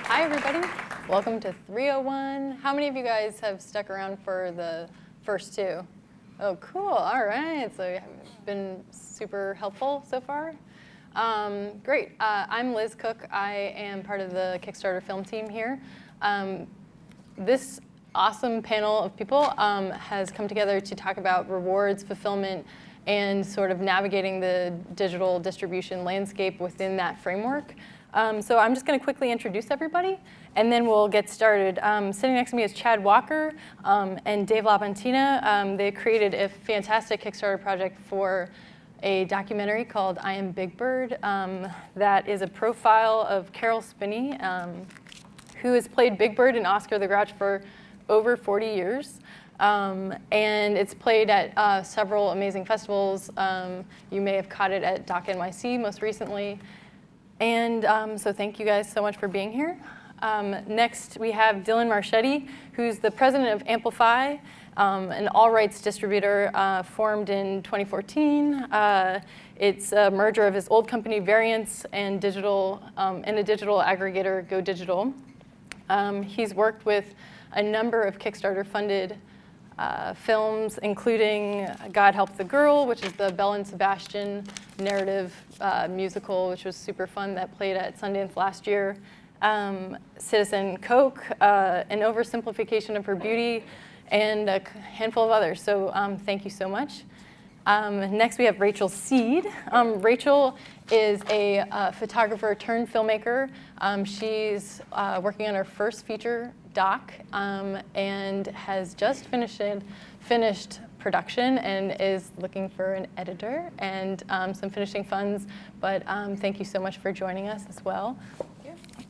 Hi, everybody. Welcome to 301. How many of you guys have stuck around for the first two? Oh, cool. All right. So you've been super helpful so far. Great. I'm Liz Cook. I am part of the Kickstarter film team here. This awesome panel of people has come together to talk about rewards, fulfillment, and sort of navigating the digital distribution landscape within that framework. So I'm just going to quickly introduce everybody, and then we'll get started. Sitting next to me is Chad Walker and Dave LaPentina. They created a fantastic Kickstarter project for a documentary called I Am Big Bird that is a profile of Carol Spinney, who has played Big Bird in Oscar the Grouch for over 40 years. And it's played at several amazing festivals. You may have caught it at Doc NYC most recently. And so thank you guys so much for being here. Next, we have Dylan Marchetti, who's the president of Amplify, an all-rights distributor formed in 2014. It's a merger of his old company, Variance, and a digital aggregator, Go Digital. He's worked with a number of Kickstarter-funded films, including God Help the Girl, which is the Belle and Sebastian narrative musical, which was super fun, that played at Sundance last year. Citizen Coke, an oversimplification of her beauty, and a handful of others. So thank you so much. Next, we have Rachel Seed. Rachel is a photographer turned filmmaker. She's working on her first feature doc and has just finished production and is looking for an editor and some finishing funds. But thank you so much for joining us as well.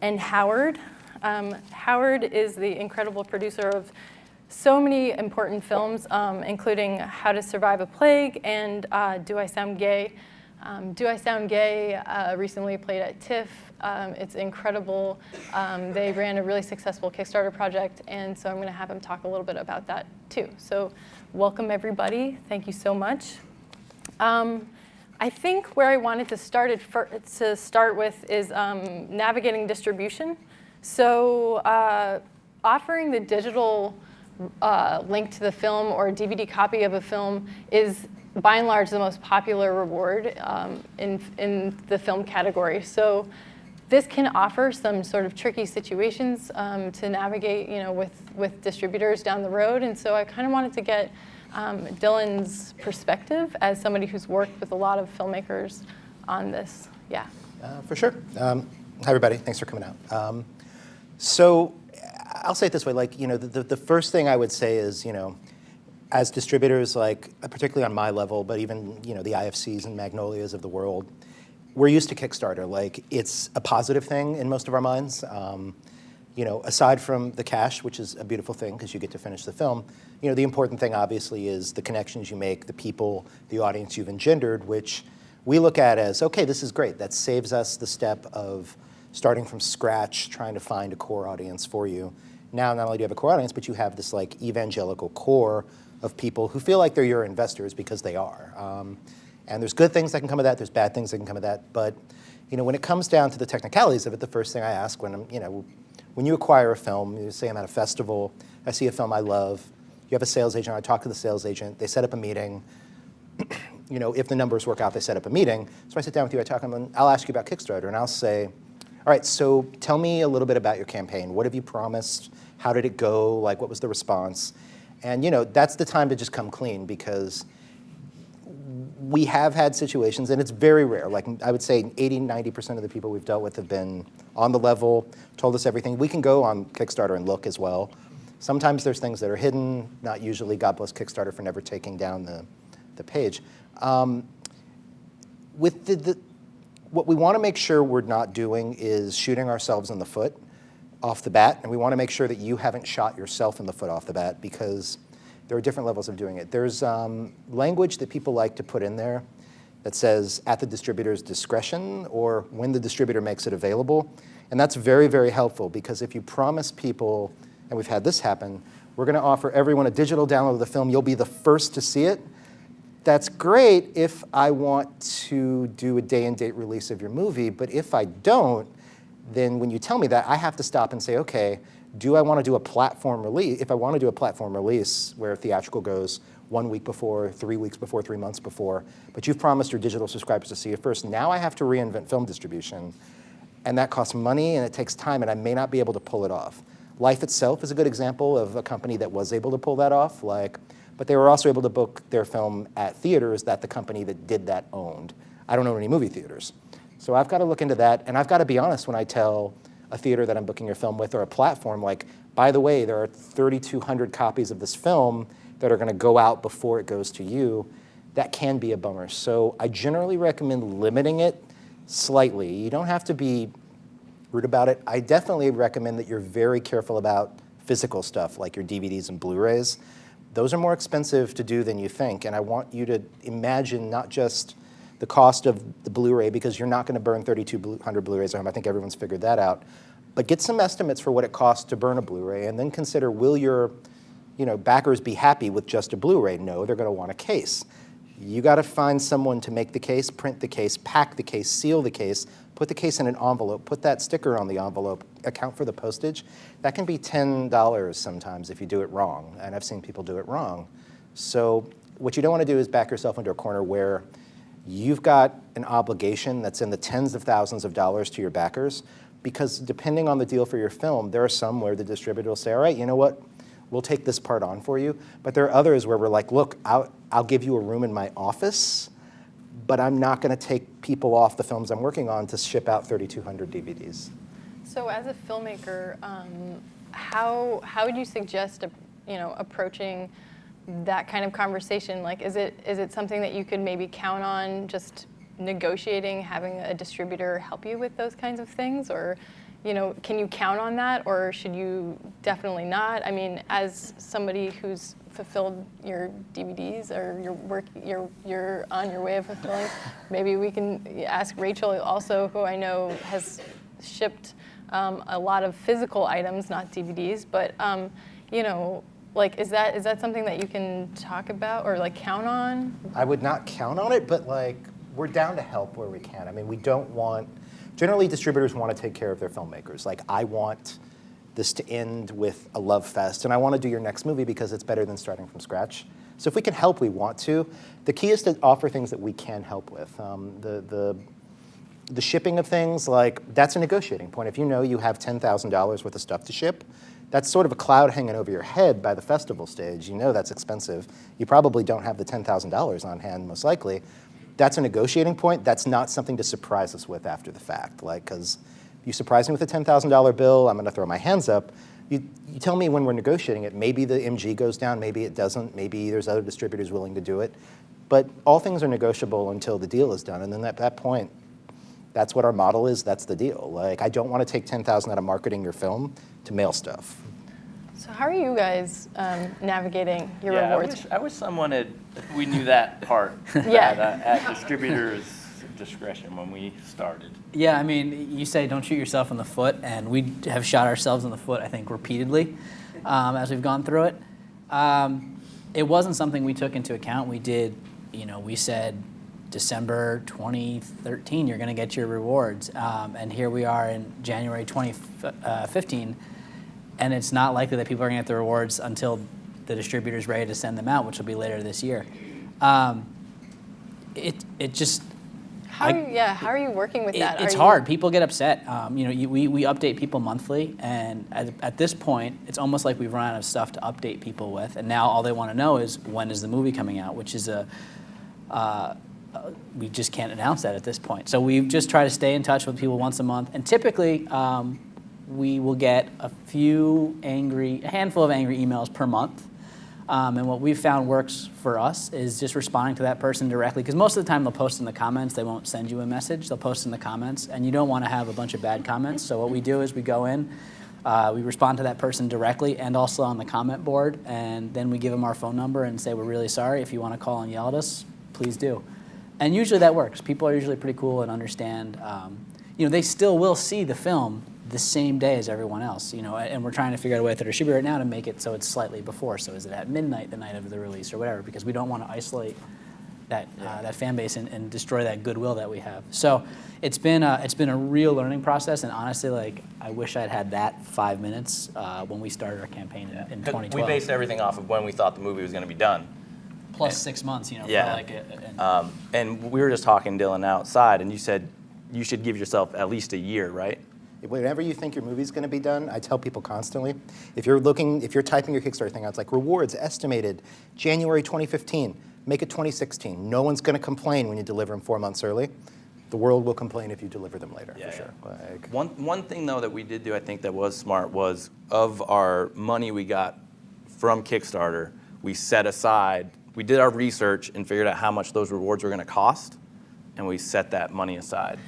And Howard. Howard is the incredible producer of so many important films, including How to Survive a Plague and Do I Sound Gay? Do I Sound Gay recently played at TIFF. It's incredible. They ran a really successful Kickstarter project, and so I'm going to have him talk a little bit about that too. So welcome, everybody. Thank you so much. I think where I wanted to start with is navigating distribution. So offering the digital link to the film or a DVD copy of a film is, by and large, the most popular reward in the film category. So this can offer some sort of tricky situations to navigate, with distributors down the road. And so I kind of wanted to get Dylan's perspective as somebody who's worked with a lot of filmmakers on this. Yeah. For sure. Hi, everybody. Thanks for coming out. So I'll say it this way, the first thing I would say is, as distributors, particularly on my level, but even, the IFCs and Magnolias of the world, we're used to Kickstarter. It's a positive thing in most of our minds. Aside from the cash, which is a beautiful thing because you get to finish the film, the important thing obviously is the connections you make, the people, the audience you've engendered, which we look at as, okay, this is great. That saves us the step of starting from scratch, trying to find a core audience for you. Now, not only do you have a core audience, but you have this evangelical core of people who feel like they're your investors because they are. And there's good things that can come of that, there's bad things that can come of that. But when it comes down to the technicalities of it, the first thing I ask when you acquire a film, you say I'm at a festival, I see a film I love, you have a sales agent, I talk to the sales agent, they set up a meeting. If the numbers work out, they set up a meeting. So I sit down with you, I talk to them, and I'll ask you about Kickstarter, and I'll say, all right, so tell me a little bit about your campaign. What have you promised? How did it go? What was the response? And that's the time to just come clean, because we have had situations, and it's very rare. I would say 80, 90% of the people we've dealt with have been on the level, told us everything. We can go on Kickstarter and look as well. Sometimes there's things that are hidden, not usually. God bless Kickstarter for never taking down the page. What we want to make sure we're not doing is shooting ourselves in the foot off the bat, and we want to make sure that you haven't shot yourself in the foot off the bat, because there are different levels of doing it. There's language that people like to put in there that says at the distributor's discretion or when the distributor makes it available, and that's very, very helpful, because if you promise people, and we've had this happen, we're going to offer everyone a digital download of the film, you'll be the first to see it. That's great if I want to do a day and date release of your movie, but if I don't, then when you tell me that, I have to stop and say, okay, do I want to do a platform release? If I want to do a platform release where theatrical goes 1 week before, 3 weeks before, 3 months before, but you've promised your digital subscribers to see it first, now I have to reinvent film distribution, and that costs money and it takes time, and I may not be able to pull it off. Life itself is a good example of a company that was able to pull that off, but they were also able to book their film at theaters that the company that did that owned. I don't own any movie theaters. So I've got to look into that, and I've got to be honest when I tell a theater that I'm booking your film with or a platform, like, by the way, there are 3,200 copies of this film that are going to go out before it goes to you. That can be a bummer. So I generally recommend limiting it slightly. You don't have to be rude about it. I definitely recommend that you're very careful about physical stuff like your DVDs and Blu-rays. Those are more expensive to do than you think, and I want you to imagine not just the cost of the Blu-ray, because you're not going to burn 3,200 Blu-rays at home. I think everyone's figured that out. But get some estimates for what it costs to burn a Blu-ray, and then consider, will your backers be happy with just a Blu-ray? No, they're going to want a case. You got to find someone to make the case, print the case, pack the case, seal the case, put the case in an envelope, put that sticker on the envelope, account for the postage. That can be $10 sometimes if you do it wrong, and I've seen people do it wrong. So what you don't want to do is back yourself into a corner where you've got an obligation that's in the tens of thousands of dollars to your backers, because depending on the deal for your film, there are some where the distributor will say, all right, you know what, we'll take this part on for you. But there are others where we're like, look, I'll give you a room in my office, but I'm not going to take people off the films I'm working on to ship out 3,200 DVDs. So as a filmmaker, how would you suggest approaching that kind of conversation? Like, is it something that you could maybe count on just negotiating, having a distributor help you with those kinds of things? Or, can you count on that, or should you definitely not? I mean, as somebody who's fulfilled your DVDs, or you're on your way of fulfilling, maybe we can ask Rachel also, who I know has shipped a lot of physical items, not DVDs, but like, is that something that you can talk about or like count on? I would not count on it, but like, we're down to help where we can. I mean, we don't want, generally distributors want to take care of their filmmakers. Like, I want this to end with a love fest, and I want to do your next movie because it's better than starting from scratch. So if we can help, we want to. The key is to offer things that we can help with. The shipping of things, like, that's a negotiating point. If you know you have $10,000 worth of stuff to ship, that's sort of a cloud hanging over your head by the festival stage. You know that's expensive. You probably don't have the $10,000 on hand, most likely. That's a negotiating point. That's not something to surprise us with after the fact. Like, because if you surprise me with a $10,000 bill, I'm going to throw my hands up. You tell me when we're negotiating it. Maybe the MG goes down, maybe it doesn't, maybe there's other distributors willing to do it. But all things are negotiable until the deal is done. And then at that point, that's what our model is, that's the deal. Like, I don't want to take $10,000 out of marketing your film to mail stuff. So how are you guys navigating your rewards? I wish someone we knew that part Yeah. at distributors' discretion when we started. Yeah, I mean, you say don't shoot yourself in the foot, and we have shot ourselves in the foot, I think, repeatedly as we've gone through it. It wasn't something we took into account. We did, we said December 2013, you're going to get your rewards. And here we are in January 2015, and it's not likely that people are going to get the rewards until the distributor's ready to send them out, which will be later this year. It just... How are you working with that? It's hard. People get upset. We update people monthly, and at this point, it's almost like we've run out of stuff to update people with, and now all they want to know is when is the movie coming out, which is we just can't announce that at this point. So we just try to stay in touch with people once a month, and typically we will get a handful of angry emails per month. And what we've found works for us is just responding to that person directly, because most of the time they'll post in the comments. They won't send you a message. They'll post in the comments, and you don't want to have a bunch of bad comments. So what we do is we go in, we respond to that person directly and also on the comment board, and then we give them our phone number and say, we're really sorry. If you want to call and yell at us, please do. And usually that works. People are usually pretty cool and understand. They still will see the film the same day as everyone else, and we're trying to figure out a way with the distributor right now to make it so it's slightly before. So is it at midnight the night of the release or whatever, because we don't want to isolate that fan base and destroy that goodwill that we have. So it's been a real learning process, and honestly, like I wish I'd had that 5 minutes when we started our campaign in 2012. We based everything off of when we thought the movie was going to be done. Plus 6 months, you know, Yeah. for like And we were just talking, Dylan, outside, and you said you should give yourself at least a year, right? Whenever you think your movie's going to be done, I tell people constantly, if you're typing your Kickstarter thing out, it's like rewards estimated January 2015, make it 2016. No one's going to complain when you deliver them 4 months early. The world will complain if you deliver them later, for sure. Like, One thing, though, that we did do, I think that was smart, was of our money we got from Kickstarter, we set aside, we did our research and figured out how much those rewards were going to cost, and we set that money aside.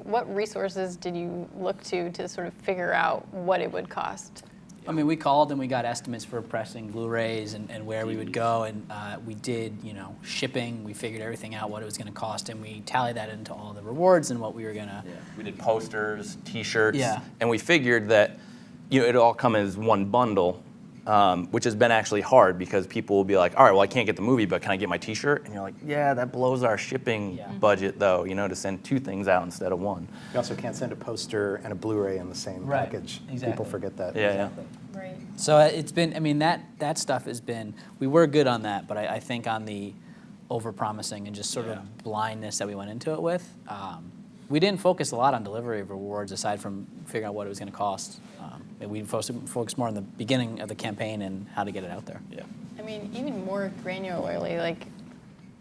What resources did you look to sort of figure out what it would cost? I mean, we called and we got estimates for pressing Blu-rays and where we would go, and we did, you know, shipping. We figured everything out, what it was going to cost, and we tallied that into all the rewards and what we were going to. Yeah. We did posters, T-shirts, Yeah. and we figured that, you know, it'd all come as one bundle, which has been actually hard because people will be like, all right, well, I can't get the movie, but can I get my T-shirt? And you're like, yeah, that blows our shipping budget, though, you know, to send 2 things out instead of 1. you also can't send a poster and a Blu-ray in the same Right, package. exactly. People forget that. Yeah. Right. So it's been, I mean, that stuff has been, we were good on that, but I think on the over-promising and just sort of blindness that we went into it with, we didn't focus a lot on delivery of rewards aside from figuring out what it was going to cost. We focused more on the beginning of the campaign and how to get it out there. Yeah. I mean, even more granularly, like,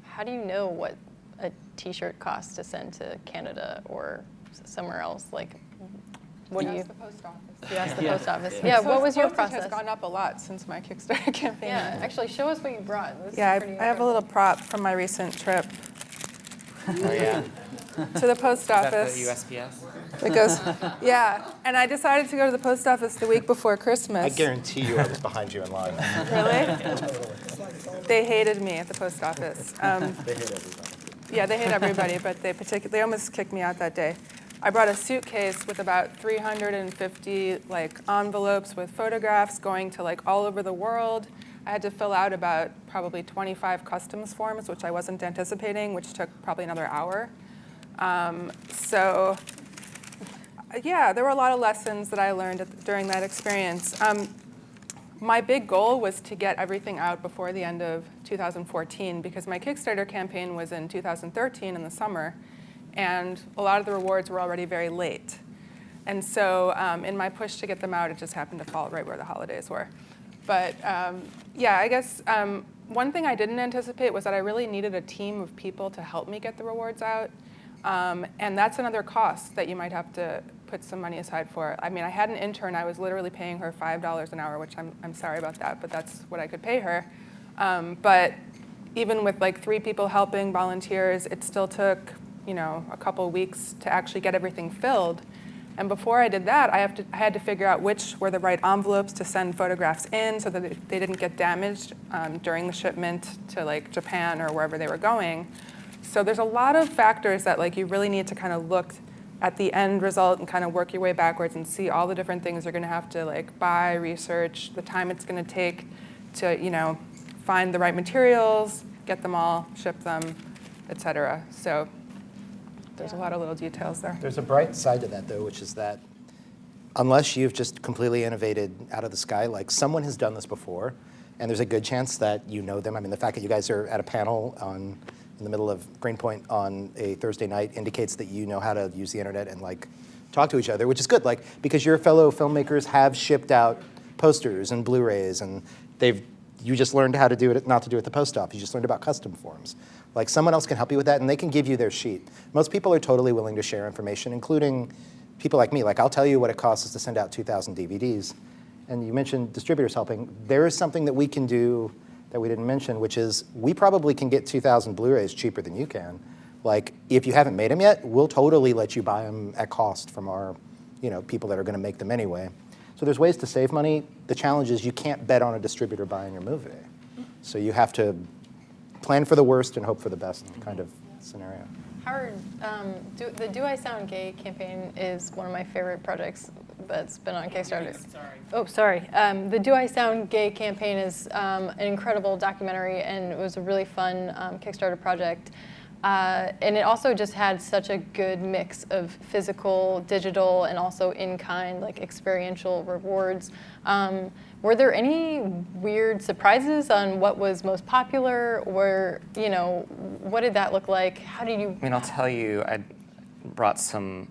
how do you know what a T-shirt costs to send to Canada or somewhere else? Like, what do you? Ask the post office. You ask the post office. So Yeah. What was your postage process? has gone up a lot since my Kickstarter campaign. Yeah. Actually, show us what you brought. This Yeah, is pretty I have a little prop from my recent trip to the post office. Is that the USPS? It goes, yeah. And I decided to go to the post office the week before Christmas. I guarantee you I was behind you in line. Really? They hated me at the post office. They hate everybody. Yeah, they hate everybody, but they almost kicked me out that day. I brought a suitcase with about 350 like envelopes with photographs going to like all over the world. I had to fill out about probably 25 customs forms, which I wasn't anticipating, which took probably another hour. So yeah, there were a lot of lessons that I learned during that experience. My big goal was to get everything out before the end of 2014 because my Kickstarter campaign was in 2013 in the summer, and a lot of the rewards were already very late. And so in my push to get them out, it just happened to fall right where the holidays were. But yeah, I guess one thing I didn't anticipate was that I really needed a team of people to help me get the rewards out. And that's another cost that you might have to put some money aside for. I mean, I had an intern. I was literally paying her $5 an hour, which I'm sorry about that, but that's what I could pay her. But even with like 3 people helping, volunteers, it still took, you know, a couple weeks to actually get everything filled. And before I did that, I had to figure out which were the right envelopes to send photographs in so that they didn't get damaged during the shipment to like Japan or wherever they were going. So there's a lot of factors that like you really need to kind of look at the end result and kind of work your way backwards and see all the different things you're going to have to like buy, research, the time it's going to take to, you know, find the right materials, get them all, ship them, et cetera. So there's a lot of little details there. There's a bright side to that, though, which is that unless you've just completely innovated out of the sky, like someone has done this before, and there's a good chance that you know them. I mean, the fact that you guys are at a panel in the middle of Greenpoint on a Thursday night indicates that you know how to use the internet and like talk to each other, which is good, like because your fellow filmmakers have shipped out posters and Blu-rays, and you just learned how to do it, not to do it at the post office. You just learned about custom forms. Like someone else can help you with that, and they can give you their sheet. Most people are totally willing to share information, including people like me. Like I'll tell you what it costs us to send out 2,000 DVDs. And you mentioned distributors helping. There is something that we can do that we didn't mention, which is we probably can get 2,000 Blu-rays cheaper than you can. Like if you haven't made them yet, we'll totally let you buy them at cost from our, you know, people that are going to make them anyway. So there's ways to save money. The challenge is you can't bet on a distributor buying your movie. So you have to plan for the worst and hope for the best kind of scenario. Howard, the Do I Sound Gay campaign is one of my favorite projects that's been on Kickstarter. Sorry. Oh, sorry. The Do I Sound Gay campaign is an incredible documentary, and it was a really fun Kickstarter project. And it also just had such a good mix of physical, digital, and also in-kind, like experiential rewards. Were there any weird surprises on what was most popular, or what did that look like? How did you? I mean, I'll tell you, I brought some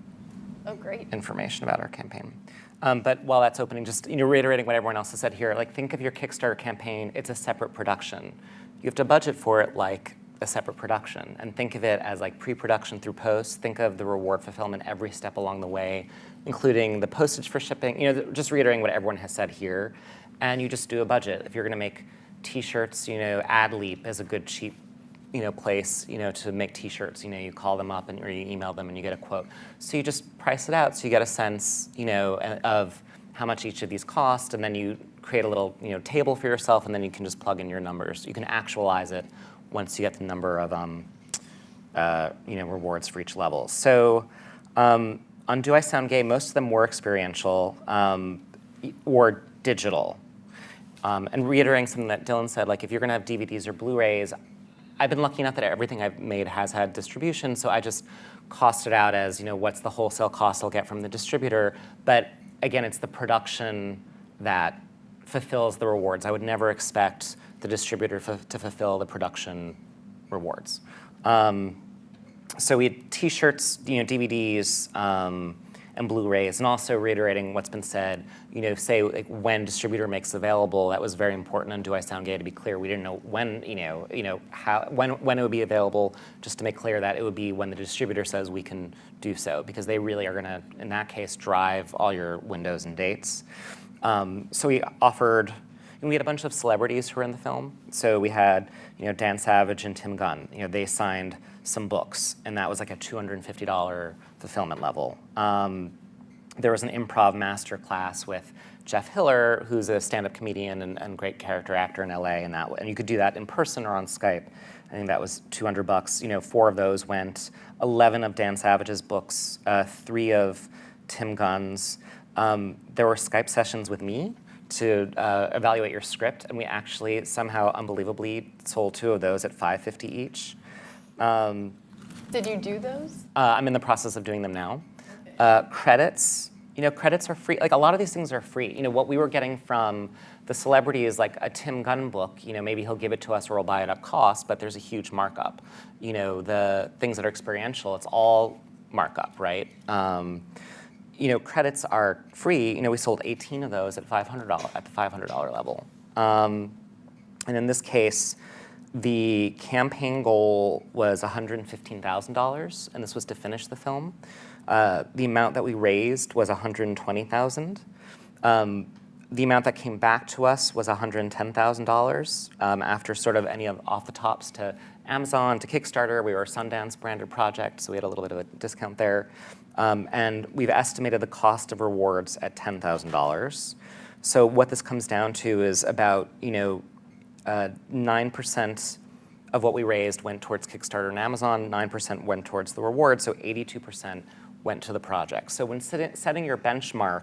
great information about our campaign. But while that's opening, just reiterating what everyone else has said here, like think of your Kickstarter campaign, it's a separate production. You have to budget for it like a separate production, and think of it as like pre-production through post. Think of the reward fulfillment every step along the way, including the postage for shipping, just reiterating what everyone has said here. And you just do a budget. If you're gonna make t-shirts, AdLeap is a good cheap place, to make t-shirts. You call them up or you email them and you get a quote. So you just price it out so you get a sense, of how much each of these cost, and then you create a little, table for yourself, and then you can just plug in your numbers. You can actualize it once you get the number of, rewards for each level. So on Do I Sound Gay, most of them were experiential or digital. And reiterating something that Dylan said, like if you're gonna have DVDs or Blu-rays, I've been lucky enough that everything I've made has had distribution, so I just cost it out as, what's the wholesale cost I'll get from the distributor. But again, it's the production that fulfills the rewards. I would never expect the distributor to fulfill the production rewards. So we had t-shirts, DVDs, and Blu-rays, and also reiterating what's been said, say like when distributor makes available, that was very important on Do I Sound Gay, to be clear. We didn't know when, when it would be available, just to make clear that it would be when the distributor says we can do so, because they really are gonna, in that case, drive all your windows and dates. So we offered, and we had a bunch of celebrities who were in the film. So we had, Dan Savage and Tim Gunn. They signed some books, and that was like a $250 fulfillment level. There was an improv master class with Jeff Hiller, who's a stand-up comedian and great character actor in LA, and you could do that in person or on Skype. I think that was $200. 4 of those went. 11 of Dan Savage's books, 3 of Tim Gunn's. There were Skype sessions with me to evaluate your script, and we actually somehow unbelievably sold 2 of those at $550 each. Did you do those? I'm in the process of doing them now. Okay. Credits, credits are free. Like a lot of these things are free. What we were getting from the celebrity is like a Tim Gunn book. Maybe he'll give it to us or we'll buy it at cost, but there's a huge markup. The things that are experiential, it's all markup, right? Credits are free. We sold 18 of those at $500 at the $500 level. And in this case, the campaign goal was $115,000, and this was to finish the film. The amount that we raised was $120,000. The amount that came back to us was $110,000 after sort of any of off the tops to Amazon, to Kickstarter. We were a Sundance branded project, so we had a little bit of a discount there. And we've estimated the cost of rewards at $10,000. So what this comes down to is about 9% of what we raised went towards Kickstarter and Amazon, 9% went towards the reward, so 82% went to the project. So when setting your benchmark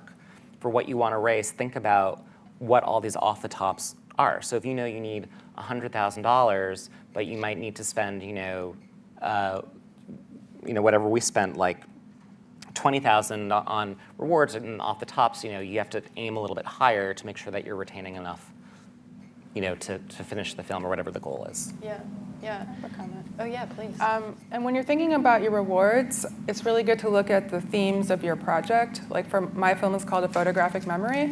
for what you want to raise, think about what all these off the tops are. So if you need $100,000, but you might need to spend, whatever we spent, like $20,000 on rewards, and off the tops, you have to aim a little bit higher to make sure that you're retaining enough, to finish the film or whatever the goal is. Yeah. I have a comment. Oh yeah, please. And when you're thinking about your rewards, it's really good to look at the themes of your project. Like for my film is called A Photographic Memory,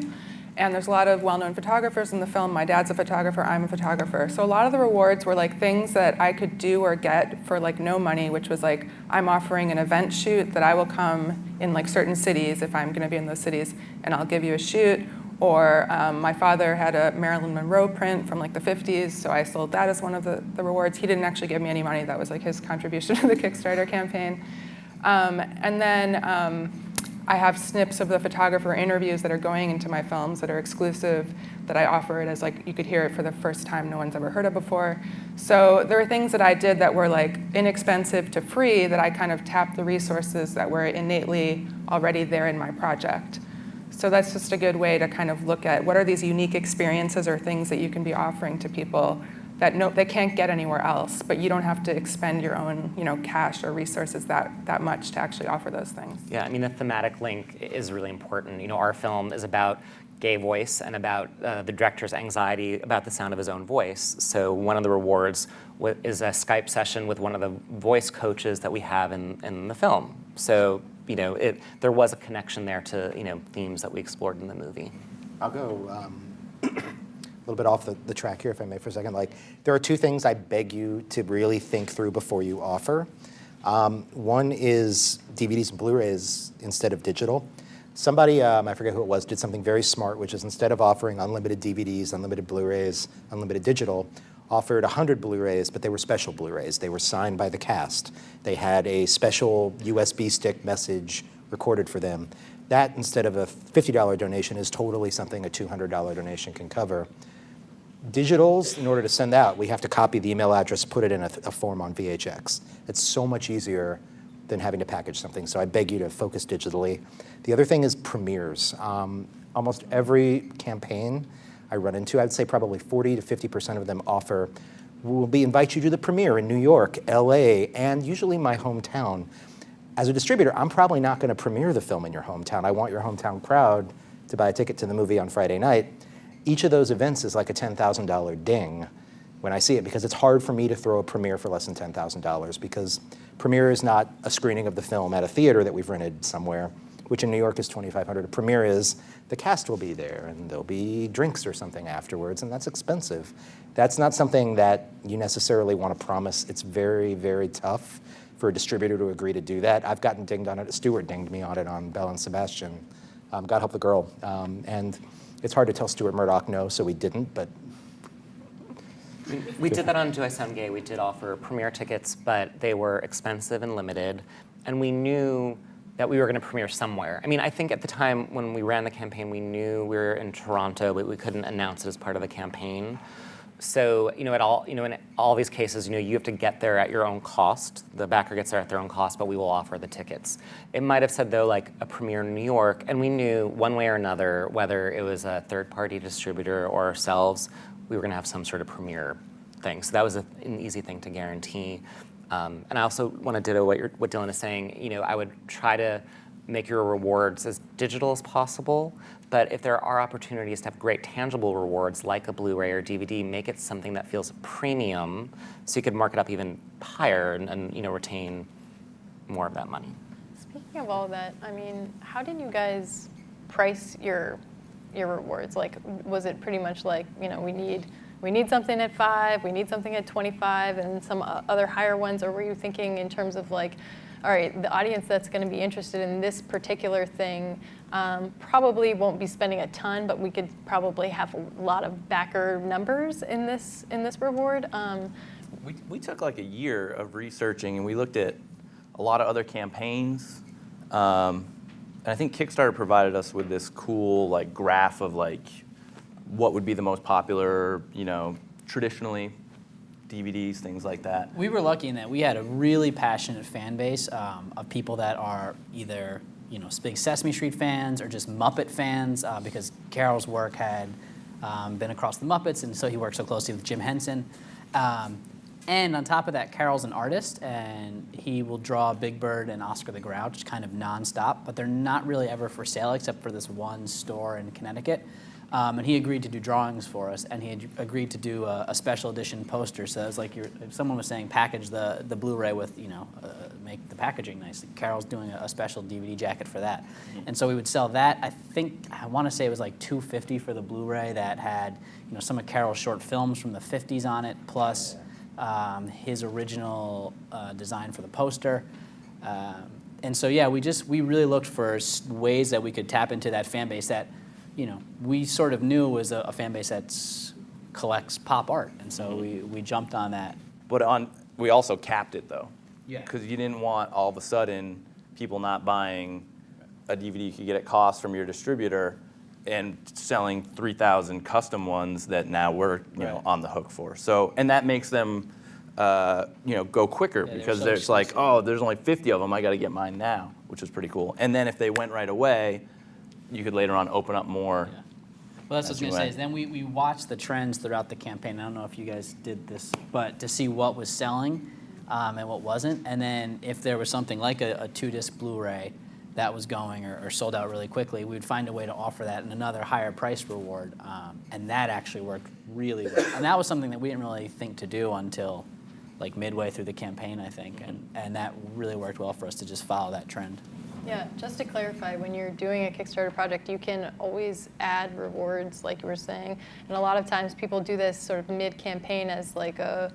and there's a lot of well-known photographers in the film. My dad's a photographer, I'm a photographer. So a lot of the rewards were like things that I could do or get for like no money, which was like, I'm offering an event shoot that I will come in like certain cities if I'm gonna be in those cities, and I'll give you a shoot. Or my father had a Marilyn Monroe print from like the 50s, so I sold that as one of the rewards. He didn't actually give me any money. That was like his contribution to the Kickstarter campaign. And then I have snips of the photographer interviews that are going into my films that are exclusive, that I offer it as like, you could hear it for the first time no one's ever heard it before. So there are things that I did that were like inexpensive to free that I kind of tapped the resources that were innately already there in my project. So that's just a good way to kind of look at what are these unique experiences or things that you can be offering to people that they can't get anywhere else, but you don't have to expend your own, cash or resources that much to actually offer those things. Yeah, I mean, the thematic link is really important. Our film is about gay voice and about the director's anxiety about the sound of his own voice. So one of the rewards is a Skype session with one of the voice coaches that we have in the film. So, there was a connection there to, themes that we explored in the movie. I'll go a little bit off the track here, if I may, for a second. Like, there are two things I beg you to really think through before you offer. One is DVDs and Blu-rays instead of digital. Somebody, I forget who it was, did something very smart, which is instead of offering unlimited DVDs, unlimited Blu-rays, unlimited digital, offered 100 Blu-rays, but they were special Blu-rays. They were signed by the cast. They had a special USB stick message recorded for them. That, instead of a $50 donation, is totally something a $200 donation can cover. Digitals, in order to send out, we have to copy the email address, put it in a form on VHX. It's so much easier than having to package something, so I beg you to focus digitally. The other thing is premieres. Almost every campaign I run into, I'd say probably 40 to 50% of them offer, we'll invite you to the premiere in New York, LA, and usually my hometown. As a distributor, I'm probably not going to premiere the film in your hometown. I want your hometown crowd to buy a ticket to the movie on Friday night. Each of those events is like a $10,000 ding when I see it, because it's hard for me to throw a premiere for less than $10,000, because premiere is not a screening of the film at a theater that we've rented somewhere, which in New York is $2,500. A premiere is the cast will be there and there'll be drinks or something afterwards, and that's expensive. That's not something that you necessarily want to promise. It's very, very tough for a distributor to agree to do that. I've gotten dinged on it. Stuart dinged me on it on Belle and Sebastian. God help the girl. And it's hard to tell Stuart Murdoch no, so we didn't, but. We did that on Do I Sound Gay? We did offer premiere tickets, but they were expensive and limited, and we knew that we were going to premiere somewhere. I mean, I think at the time when we ran the campaign, we knew we were in Toronto, but we couldn't announce it as part of the campaign. So, in all these cases, you have to get there at your own cost. The backer gets there at their own cost, but we will offer the tickets. It might have said, though, like a premiere in New York, and we knew one way or another, whether it was a third-party distributor or ourselves, we were going to have some sort of premiere thing. So that was an easy thing to guarantee. And I also want to ditto what Dylan is saying. I would try to make your rewards as digital as possible. But if there are opportunities to have great tangible rewards like a Blu-ray or DVD, make it something that feels premium, so you could mark it up even higher and retain more of that money. Speaking of all that, I mean, how did you guys price your rewards? Like, was it pretty much like, we need something at 5, we need something at 25, and some other higher ones? Or were you thinking in terms of like, all right, the audience that's going to be interested in this particular thing probably won't be spending a ton, but we could probably have a lot of backer numbers in this reward? We took like a year of researching, and we looked at a lot of other campaigns. And I think Kickstarter provided us with this cool like graph of like what would be the most popular, traditionally DVDs, things like that. We were lucky in that we had a really passionate fan base of people that are either big Sesame Street fans or just Muppet fans, because Carol's work had been across the Muppets, and so he worked so closely with Jim Henson. And on top of that, Carol's an artist, and he will draw Big Bird and Oscar the Grouch kind of nonstop, but they're not really ever for sale except for this one store in Connecticut. And he agreed to do drawings for us, and he had agreed to do a special edition poster. So it was like if someone was saying package the Blu-ray with, make the packaging nice. Carol's doing a special DVD jacket for that. And so we would sell that. I want to say it was like $250 for the Blu-ray that had, some of Carol's short films from the 50s on it, plus his original design for the poster. And so, yeah, we really looked for ways that we could tap into that fan base that, we sort of knew was a fan base that collects pop art, and so we jumped on that. But we also capped it though. Yeah. Because you didn't want all of a sudden people not buying a DVD you could get at cost from your distributor and selling 3,000 custom ones that now we're on the hook for. So, and that makes them go quicker because so there's like, exclusive. oh, there's only 50 of them, I got to get mine now, which is pretty cool. And then if they went right away, you could later on open up more. Yeah. Well, that's what I was as you going to say. went. Is then we watched the trends throughout the campaign. I don't know if you guys did this, but to see what was selling and what wasn't. And then if there was something like a 2-disc Blu-ray that was going or sold out really quickly, we would find a way to offer that and another higher price reward. And that actually worked really well. And that was something that we didn't really think to do until like midway through the campaign, I think. And that really worked well for us to just follow that trend. Yeah, just to clarify, when you're doing a Kickstarter project, you can always add rewards, like you were saying. And a lot of times people do this sort of mid-campaign as like a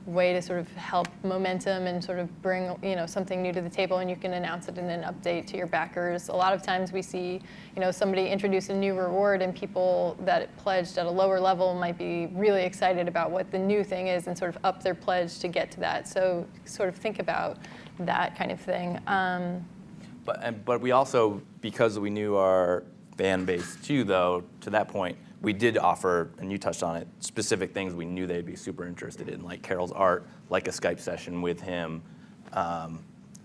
way to sort of help momentum and sort of bring something new to the table, and you can announce it in an update to your backers. A lot of times we see somebody introduce a new reward, and people that pledged at a lower level might be really excited about what the new thing is and sort of up their pledge to get to that. So sort of think about that kind of thing. But we also, because we knew our fan base too, though, to that point, we did offer, and you touched on it, specific things we knew they'd be super interested in, like Carol's art, like a Skype session with him,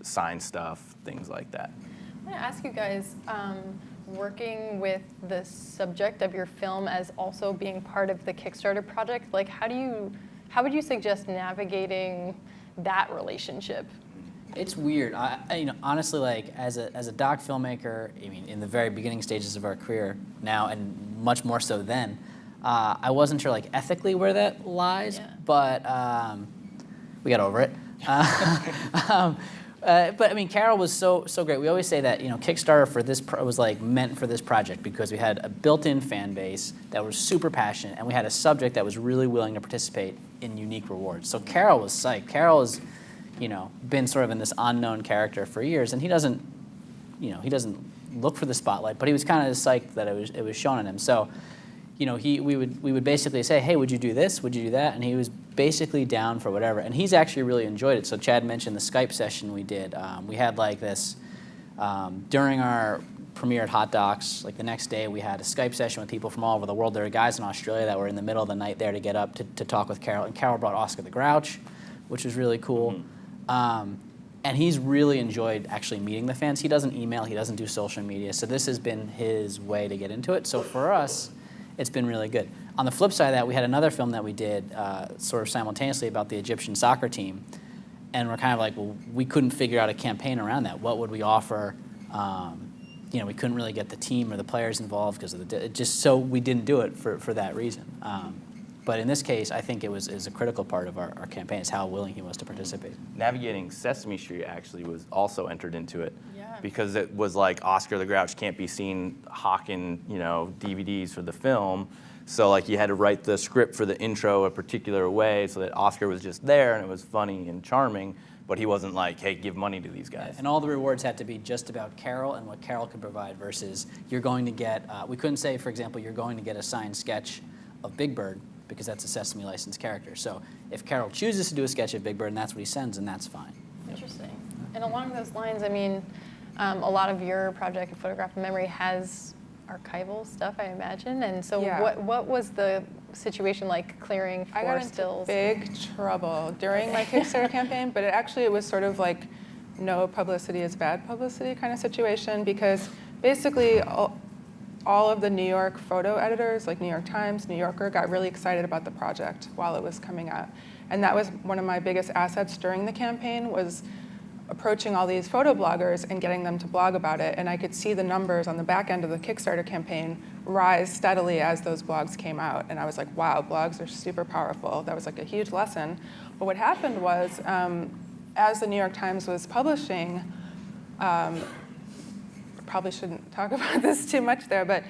sign stuff, things like that. I'm going to ask you guys, working with the subject of your film as also being part of the Kickstarter project, like how would you suggest navigating that relationship? It's weird. Honestly, like as a doc filmmaker, I mean, in the very beginning stages of our career now, and much more so then, I wasn't sure like ethically where that lies, but we got over it. But I mean, Carol was so great. We always say that Kickstarter for this was like meant for this project because we had a built-in fan base that was super passionate, and we had a subject that was really willing to participate in unique rewards. So Carol was psyched. Carol has been sort of in this unknown character for years, and he doesn't look for the spotlight, but he was kind of psyched that it was shown on him. So, we would basically say, hey, would you do this? Would you do that? And he was basically down for whatever. And he's actually really enjoyed it. So Chad mentioned the Skype session we did. We had like this during our premiere at Hot Docs. Like the next day, we had a Skype session with people from all over the world. There were guys in Australia that were in the middle of the night there to get up to talk with Carol. And Carol brought Oscar the Grouch, which was really cool. And he's really enjoyed actually meeting the fans. He doesn't email, he doesn't do social media, so this has been his way to get into it. So for us, it's been really good. On the flip side of that, we had another film that we did sort of simultaneously about the Egyptian soccer team, and we're kind of like, well, we couldn't figure out a campaign around that. What would we offer? We couldn't really get the team or the players involved because of so we didn't do it for that reason. But in this case, I think is a critical part of our campaign is how willing he was to participate. Navigating Sesame Street actually was also entered into it. Yeah. Because it was like Oscar the Grouch can't be seen hawking, DVDs for the film. So like you had to write the script for the intro a particular way so that Oscar was just there and it was funny and charming, but he wasn't like, hey, give money to these guys. And all the rewards had to be just about Carol and what Carol could provide versus you're going to get, we couldn't say, for example, you're going to get a signed sketch of Big Bird because that's a Sesame licensed character. So if Carol chooses to do a sketch of Big Bird and that's what he sends, and that's fine. Interesting. And along those lines, I mean, a lot of your project, Photograph of Memory, has archival stuff, I imagine. And so what was the situation like clearing for I got into stills? big trouble during my Kickstarter campaign, but it was sort of like no publicity is bad publicity kind of situation because basically all of the New York photo editors, like New York Times, New Yorker, got really excited about the project while it was coming out. And that was one of my biggest assets during the campaign was approaching all these photo bloggers and getting them to blog about it. And I could see the numbers on the back end of the Kickstarter campaign rise steadily as those blogs came out. And I was like, wow, blogs are super powerful. That was like a huge lesson. But what happened was, as the New York Times was publishing, probably shouldn't talk about this too much there, but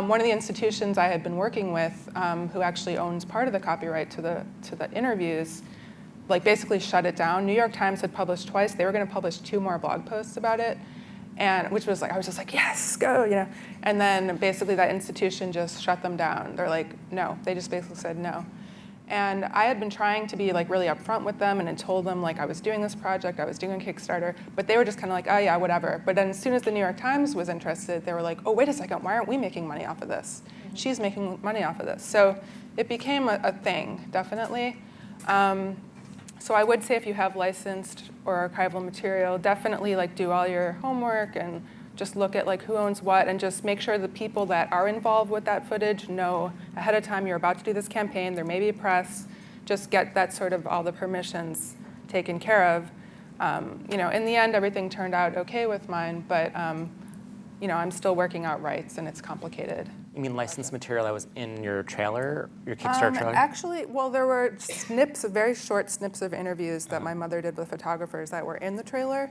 one of the institutions I had been working with, who actually owns part of the copyright to the interviews, like basically shut it down. New York Times had published twice. They were going to publish 2 more blog posts about it, and which was like I was just like, yes, go, And then basically that institution just shut them down. They're like, no. They just basically said no. And I had been trying to be like really upfront with them and had told them like I was doing this project, I was doing a Kickstarter, but they were just kind of like, oh yeah, whatever. But then as soon as the New York Times was interested, they were like, oh, wait a second, why aren't we making money off of this? She's making money off of this. So it became a thing, definitely. So I would say if you have licensed or archival material, definitely like do all your homework and just look at like who owns what and just make sure the people that are involved with that footage know ahead of time you're about to do this campaign, there may be press, just get that sort of all the permissions taken care of. In the end, everything turned out okay with mine, but I'm still working out rights and it's complicated. You mean licensed material that was in your trailer, your Kickstarter trailer? Actually, well, there were very short snips of interviews that my mother did with photographers that were in the trailer.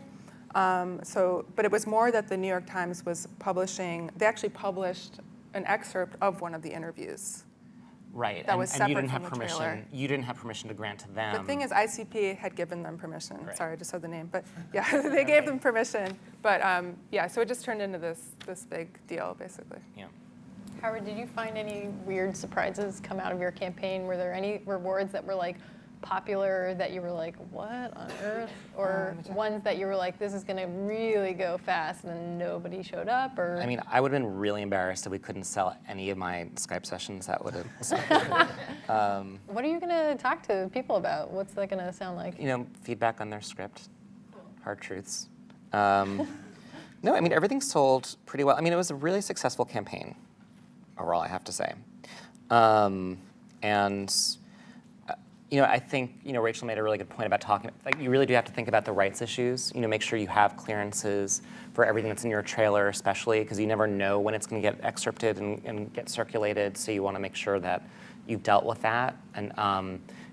But it was more that the New York Times was publishing, they actually published an excerpt of one of the interviews. Right, That was and you separate didn't have from the permission. trailer. You didn't have permission to grant to them. The thing is, ICP had given them permission. Right. Sorry, I just said the name, but yeah, they gave them permission. But so it just turned into this big deal, basically. Yeah. Howard, did you find any weird surprises come out of your campaign? Were there any rewards that were like popular that you were like, what on earth? Or ones that you were like, this is gonna really go fast and then nobody showed up? Or I mean, I would have been really embarrassed if we couldn't sell any of my Skype sessions. That would have. what are you gonna talk to people about? What's that gonna sound like? Feedback on their script, hard truths. No, I mean, everything sold pretty well. I mean, it was a really successful campaign, overall, I have to say. I think, Rachel made a really good point about talking, like, you really do have to think about the rights issues. Make sure you have clearances for everything that's in your trailer, especially, because you never know when it's going to get excerpted and get circulated, so you want to make sure that you've dealt with that. And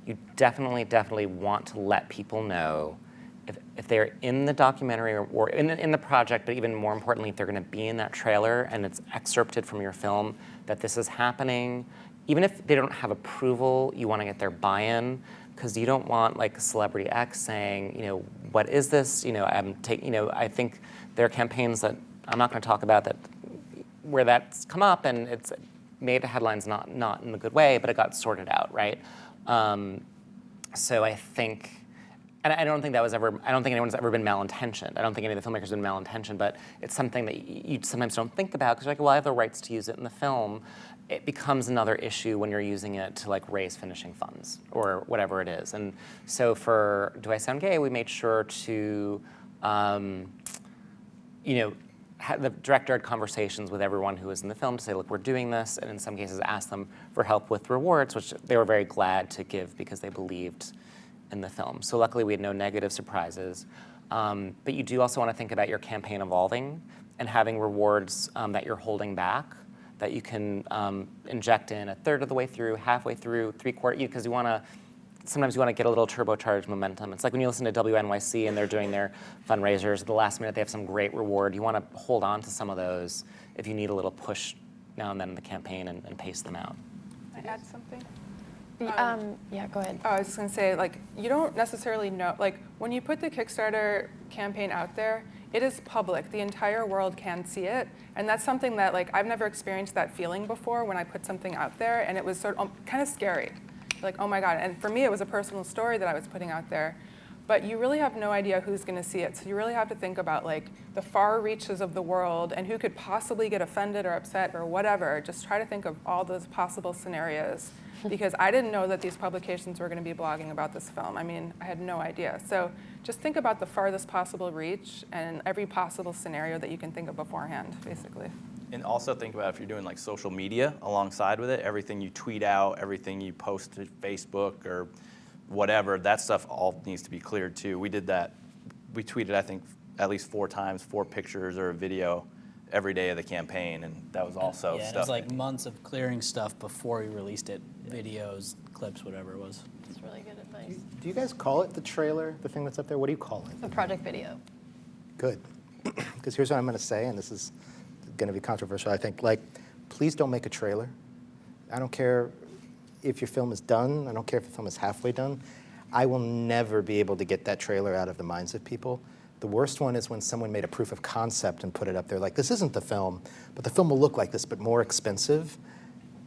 you definitely want to let people know if they're in the documentary or in the project, but even more importantly, if they're going to be in that trailer and it's excerpted from your film, that this is happening. Even if they don't have approval, you want to get their buy-in, because you don't want like Celebrity X saying, what is this? I think there are campaigns that I'm not going to talk about where that's come up and it's made headlines not in a good way, but it got sorted out, right? So I think. And I don't think anyone's ever been malintentioned. I don't think any of the filmmakers have been malintentioned, but it's something that you sometimes don't think about because you're like, well, I have the rights to use it in the film. It becomes another issue when you're using it to like raise finishing funds or whatever it is. And so for Do I Sound Gay, we made sure to, the director had conversations with everyone who was in the film to say, look, we're doing this, and in some cases ask them for help with rewards, which they were very glad to give because they believed in the film. So luckily we had no negative surprises. But you do also want to think about your campaign evolving and having rewards that you're holding back that you can inject in a third of the way through, halfway through, three-quarter, because sometimes you want to get a little turbocharged momentum. It's like when you listen to WNYC and they're doing their fundraisers, at the last minute they have some great reward. You want to hold on to some of those if you need a little push now and then in the campaign and pace them out. Can I add something? Yeah, go ahead. Oh, I was just going to say, you don't necessarily know, when you put the Kickstarter campaign out there, it is public. The entire world can see it. And that's something that, I've never experienced that feeling before when I put something out there, and it was sort of kind of scary. Like, oh my God. And for me, it was a personal story that I was putting out there. But you really have no idea who's going to see it. So you really have to think about, the far reaches of the world and who could possibly get offended or upset or whatever. Just try to think of all those possible scenarios. Because I didn't know that these publications were going to be blogging about this film. I mean, I had no idea. So just think about the farthest possible reach and every possible scenario that you can think of beforehand, basically. And also think about if you're doing social media alongside with it, everything you tweet out, everything you post to Facebook or whatever, that stuff all needs to be cleared too. We did that. We tweeted, I think, at least 4 times, 4 pictures or a video every day of the campaign, and that was also stuff. stuff. It was months of clearing stuff before we released it, videos, clips, whatever it was. That's really good advice. Do you guys call it the trailer, the thing that's up there? What do you call it? A project video. Good. Because here's what I'm going to say, and this is going to be controversial, I think. Please don't make a trailer. I don't care if your film is done. I don't care if the film is halfway done. I will never be able to get that trailer out of the minds of people. The worst one is when someone made a proof of concept and put it up there. This isn't the film, but the film will look like this, but more expensive.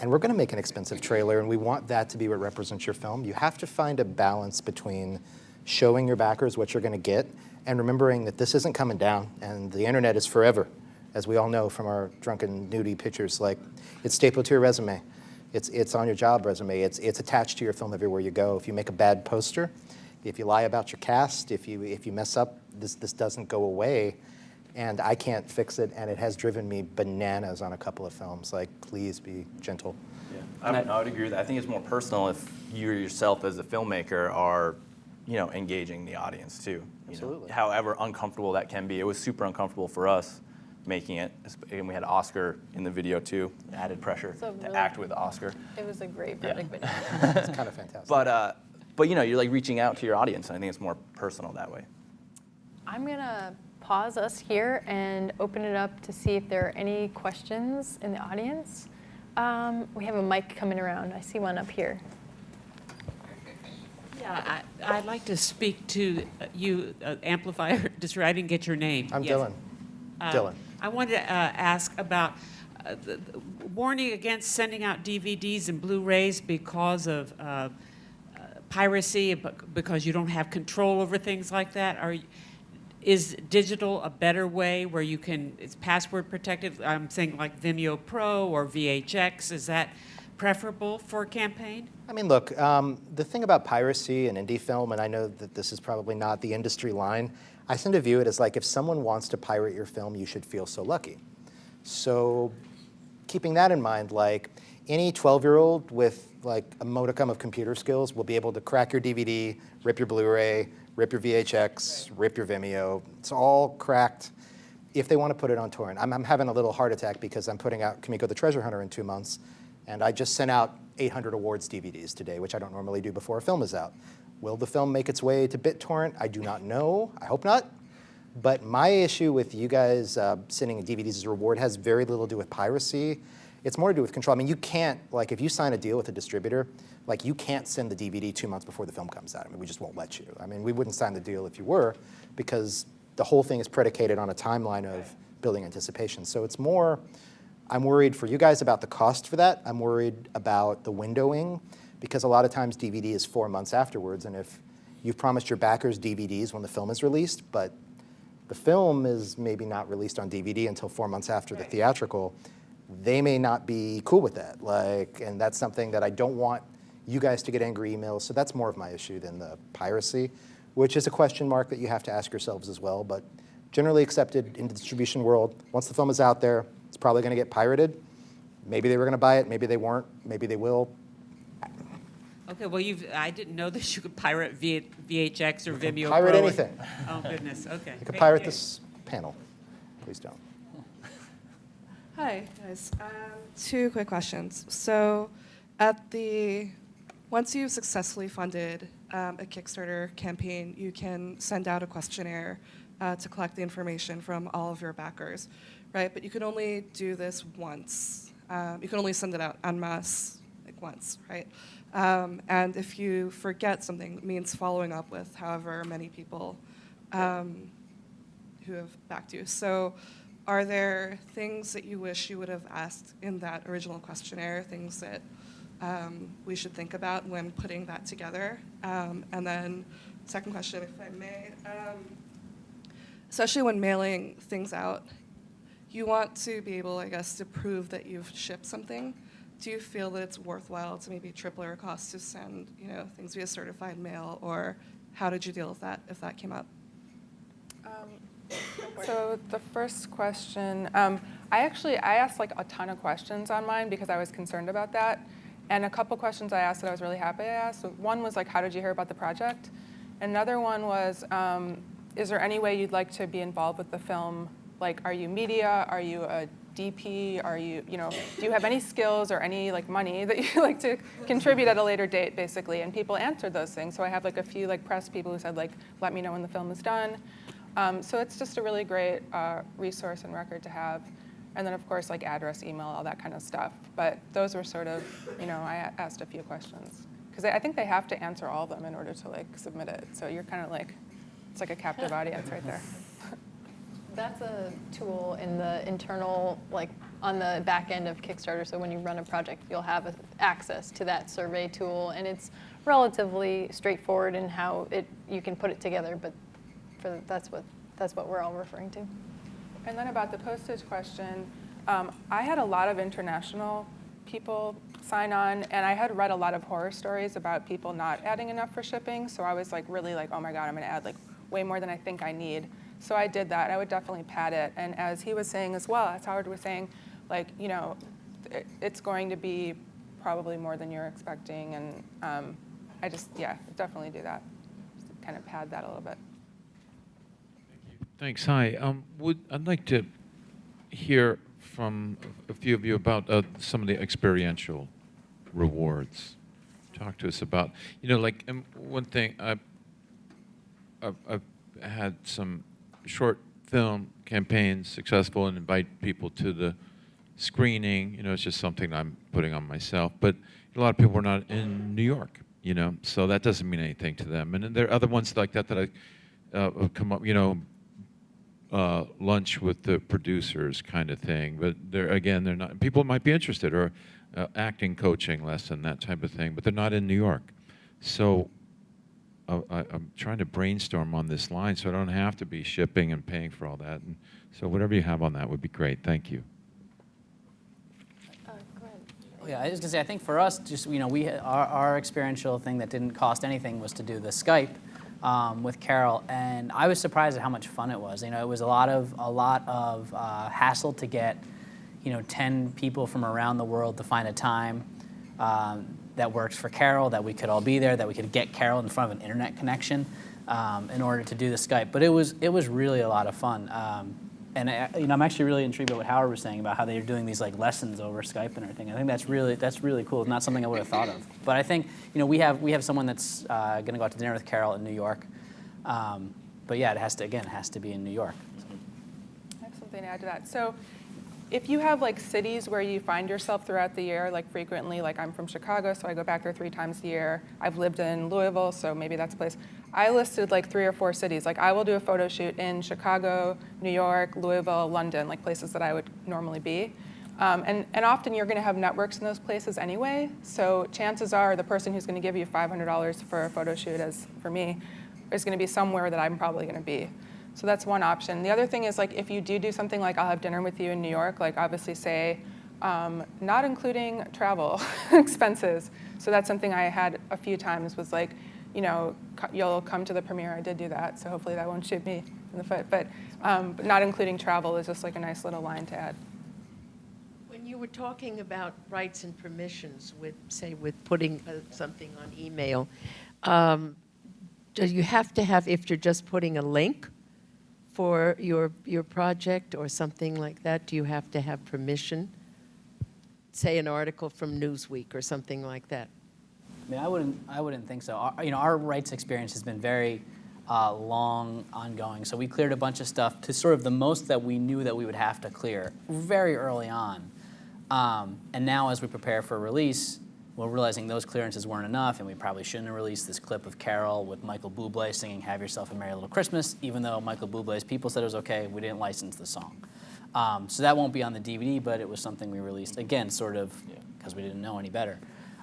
and we're going to make an expensive trailer, and we want that to be what represents your film. You have to find a balance between showing your backers what you're going to get and remembering that this isn't coming down, and the internet is forever, as we all know from our drunken nudie pictures. Like, it's stapled to your resume. It's on your job resume. It's attached to your film everywhere you go. If you make a bad poster, if you lie about your cast, if you mess up, this doesn't go away. And I can't fix it, and it has driven me bananas on a couple of films. Like, please be gentle. Yeah, I would agree with that. I think it's more personal if you yourself as a filmmaker are, engaging the audience too. Absolutely. However uncomfortable that can be. It was super uncomfortable for us making it, and we had Oscar in the video too. Added pressure So to really- act with Oscar. It was a great project video. It's kind of fantastic. But you're like reaching out to your audience, and I think it's more personal that way. I'm gonna pause us here and open it up to see if there are any questions in the audience. We have a mic coming around. I see one up here. Yeah, I'd like to speak to you, amplifier. Just I didn't get your name. I'm Yes. Dylan. Dylan. I wanted to ask about the warning against sending out DVDs and Blu-rays because of piracy, because you don't have control over things like that. Is digital a better way where you can, it's password protected? I'm saying like Vimeo Pro or VHX. Is that preferable for a campaign? I mean, look, the thing about piracy and indie film, and I know that this is probably not the industry line, I tend to view it as like if someone wants to pirate your film, you should feel so lucky. So keeping that in mind, like any 12-year-old with like a modicum of computer skills will be able to crack your DVD, rip your Blu-ray, rip your VHX, rip your Vimeo. It's all cracked if they want to put it on torrent. I'm having a little heart attack because I'm putting out Kimiko the Treasure Hunter in 2 months, and I just sent out 800 awards DVDs today, which I don't normally do before a film is out. Will the film make its way to BitTorrent? I do not know. I hope not. But my issue with you guys sending DVDs as a reward has very little to do with piracy. It's more to do with control. I mean, you can't, like, if you sign a deal with a distributor, like, you can't send the DVD 2 months before the film comes out. I mean, we just won't let you. I mean, we wouldn't sign the deal if you were, because the whole thing is predicated on a timeline of building anticipation. So it's more, I'm worried for you guys about the cost for that. I'm worried about the windowing, because a lot of times DVD is 4 months afterwards, and if you've promised your backers DVDs when the film is released, but the film is maybe not released on DVD until 4 months after the theatrical, they may not be cool with that. Like, and that's something that I don't want you guys to get angry emails. So that's more of my issue than the piracy, which is a question mark that you have to ask yourselves as well. But generally accepted in the distribution world, once the film is out there, it's probably going to get pirated. Maybe they were going to buy it, maybe they weren't, maybe they will. Okay, well, I didn't know that you could pirate VHX or Vimeo Pirate Pro. anything. Oh, goodness, okay. You could Thank pirate you. this panel. Please don't. Hi, guys. 2 quick questions. So, once you've successfully funded a Kickstarter campaign, you can send out a questionnaire to collect the information from all of your backers, right? But you can only do this once. You can only send it out en masse, like once, right? And if you forget something, it means following up with however many people who have backed you. So, are there things that you wish you would have asked in that original questionnaire, things that we should think about when putting that together? And then, second question, if I may, especially when mailing things out, you want to be able, I guess, to prove that you've shipped something. Do you feel that it's worthwhile to maybe triple your cost to send, things via certified mail, or how did you deal with that if that came up? So the first question, I asked like a ton of questions on mine because I was concerned about that. And a couple questions I asked that I was really happy I asked. So one was like, how did you hear about the project? Another one was, is there any way you'd like to be involved with the film? Like, are you media? Are you a DP? Are you, do you have any skills or any like money that you like to contribute at a later date, basically? And people answered those things. So I have like a few like press people who said like, let me know when the film is done. So it's just a really great resource and record to have. And then of course like address, email, all that kind of stuff. But those were sort of, I asked a few questions. Because I think they have to answer all of them in order to like submit it. So you're kind of like, it's like a captive audience right there. That's a tool in the internal like on the back end of Kickstarter. So when you run a project, you'll have access to that survey tool, and it's relatively straightforward in how you can put it together. But that's what we're all referring to. And then about the postage question, I had a lot of international people sign on, and I had read a lot of horror stories about people not adding enough for shipping. So I was like really like, oh my God, I'm going to add like way more than I think I need. So I did that. I would definitely pad it. And as he was saying as well, as Howard was saying, like, you know, it's going to be probably more than you're expecting. And I just, yeah, definitely do that. Just kind of pad that a little bit. Thanks. Hi. I'd like to hear from a few of you about some of the experiential rewards. Talk to us about, you know, like one thing, I've had some short film campaigns successful and invite people to the screening. You know, it's just something I'm putting on myself. But a lot of people are not in New York, you know, so that doesn't mean anything to them. And then there are other ones like that that I have come up, you know, lunch with the producers kind of thing. But they're not, people might be interested, or acting coaching lesson, that type of thing, but they're not in New York. So I'm trying to brainstorm on this line so I don't have to be shipping and paying for all that. And so whatever you have on that would be great. Thank you. Go ahead. Yeah, I was gonna say, I think for us, just, you know, our experiential thing that didn't cost anything was to do the Skype with Carol, and I was surprised at how much fun it was. You know, it was a lot of hassle to get, you know, 10 people from around the world to find a time that works for Carol, that we could all be there, that we could get Carol in front of an internet connection in order to do the Skype. But it was really a lot of fun. And you know, I'm actually really intrigued by what Howard was saying about how they're doing these like lessons over Skype and everything. I think that's really cool. It's not something I would have thought of. But I think, you know, we have someone that's going to go out to dinner with Carol in New York. But yeah, it has to be in New York. I have something to add to that. So if you have like cities where you find yourself throughout the year, like frequently, like I'm from Chicago, so I go back there 3 times a year. I've lived in Louisville, so maybe that's a place. I listed like 3 or 4 cities. Like I will do a photo shoot in Chicago, New York, Louisville, London, like places that I would normally be. And often you're going to have networks in those places anyway. So chances are the person who's going to give you $500 for a photo shoot, as for me, is going to be somewhere that I'm probably going to be. So that's one option. The other thing is, like, if you do something like I'll have dinner with you in New York, like obviously say, not including travel expenses. So that's something I had a few times was like, you know, you'll come to the premiere. I did do that, so hopefully that won't shoot me in the foot. But not including travel is just like a nice little line to add. When you were talking about rights and permissions with, say, with putting something on email, do you have to have, if you're just putting a link for your project or something like that, do you have to have permission? Say an article from Newsweek or something like that. I mean, I wouldn't think so. Our rights experience has been very long, ongoing. So we cleared a bunch of stuff to sort of the most that we knew that we would have to clear very early on. And now as we prepare for release, we're realizing those clearances weren't enough, and we probably shouldn't have released this clip of Carol with Michael Bublé singing "Have Yourself a Merry Little Christmas," even though Michael Bublé's people said it was okay. We didn't license the song. So that won't be on the DVD, but it was something we released, again, sort of because we didn't know any better.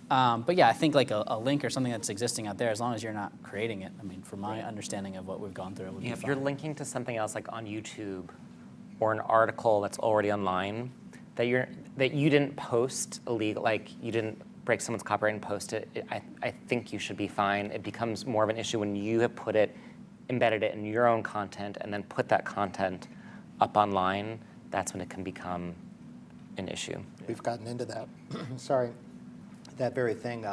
But yeah, I think like a link or something that's existing out there, as long as you're not creating it, I mean, from my understanding of what we've gone through, it would be If fine. you're linking to something else like on YouTube or an article that's already online that you didn't post illegal, like you didn't break someone's copyright and post it, I think you should be fine. It becomes more of an issue when you have embedded it in your own content and then put that content up online. That's when it can become an issue. We've gotten into that. Sorry, that very thing.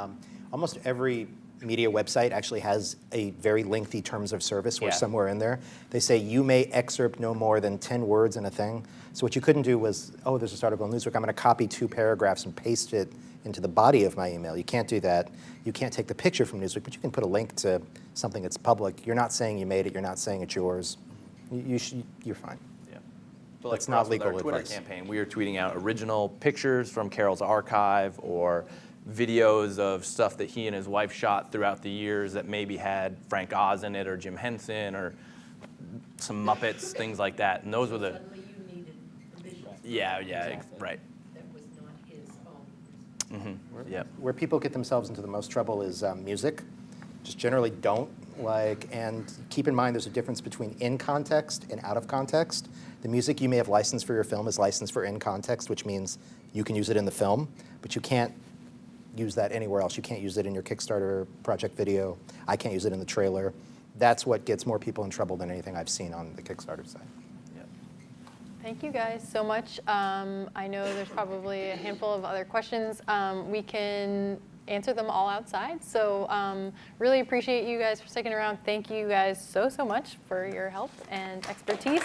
Almost every media website actually has a very lengthy terms of service where somewhere in there they say you may excerpt no more than 10 words in a thing. So what you couldn't do was, oh, there's this article in Newsweek, I'm going to copy 2 paragraphs and paste it into the body of my email. You can't do that. You can't take the picture from Newsweek, but you can put a link to something that's public. You're not saying you made it. You're not saying it's yours. You're fine. Yeah. But It's not legal with our Twitter advice. campaign, we are tweeting out original pictures from Carol's archive or videos of stuff that he and his wife shot throughout the years that maybe had Frank Oz in it or Jim Henson or some Muppets, things like that. And those were the... Yeah, Exactly. right. That was not his own. Yep. Where people get themselves into the most trouble is music. Just generally don't and keep in mind there's a difference between in context and out of context. The music you may have licensed for your film is licensed for in context, which means you can use it in the film, but you can't use that anywhere else. You can't use it in your Kickstarter project video. I can't use it in the trailer. That's what gets more people in trouble than anything I've seen on the Kickstarter side. Thank you guys so much. I know there's probably a handful of other questions. We can answer them all outside. So really appreciate you guys for sticking around. Thank you guys so much for your help and expertise.